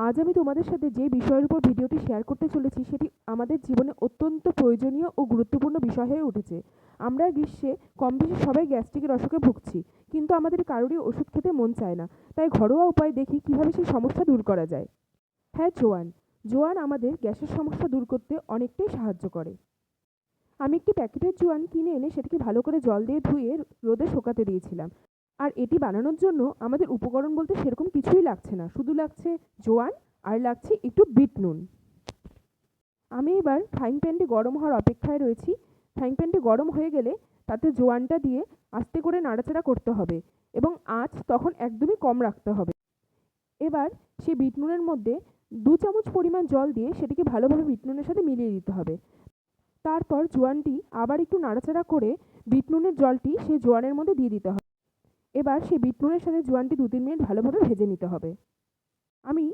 আজ আমি তোমাদের সাথে যে বিষয়ের উপর ভিডিওটি শেয়ার করতে চলেছি সেটি আমাদের জীবনে অত্যন্ত প্রয়োজনীয় ও গুরুত্বপূর্ণ বিষয় হয়ে উঠেছে। আমরা গ্রীষ্মে কমবেশি সবাই গ্যাস্ট্রিকের অসুখে ভুগছি, কিন্তু আমাদের কারোরই ওষুধ খেতে মন চায় না। তাই ঘরোয়া উপায় দেখি কিভাবে সেই সমস্যা দূর করা যায়। হ্যাঁ, জোয়ান। জোয়ান আমাদের গ্যাসের সমস্যা দূর করতে অনেকটাই সাহায্য করে। আমি একটি প্যাকেটের জোয়ান কিনে এনে সেটাকে ভালো করে জল দিয়ে ধুয়ে রোদে শুকাতে দিয়েছিলাম। আর এটি বানানোর জন্য আমাদের উপকরণ বলতে সেরকম কিছুই লাগছে না, শুধু লাগছে জোয়ান আর লাগছে একটু বিট নুন। আমি এবার ফ্রাইং প্যানটি গরম হওয়ার অপেক্ষায় রয়েছি। ফ্রাইং প্যানটি গরম হয়ে গেলে তাতে জোয়ানটা দিয়ে আস্তে করে নাড়াচাড়া করতে হবে এবং আঁচ তখন একদমই কম রাখতে হবে। এবার সেই বিট নুনের মধ্যে 2 চামচ পরিমাণ জল দিয়ে সেটিকে ভালোভাবে বিট নুনের সাথে মিলিয়ে দিতে হবে। তারপর জোয়ানটি আবার একটু নাড়াচাড়া করে বিট নুনের জলটি সেই জোয়ানের মধ্যে দিয়ে দিতে হবে। এবার সেই বিট নুনের সাথে জোয়ানটি 2-3 মিনিট ভালোভাবে ভেজে নিতে হবে। আমি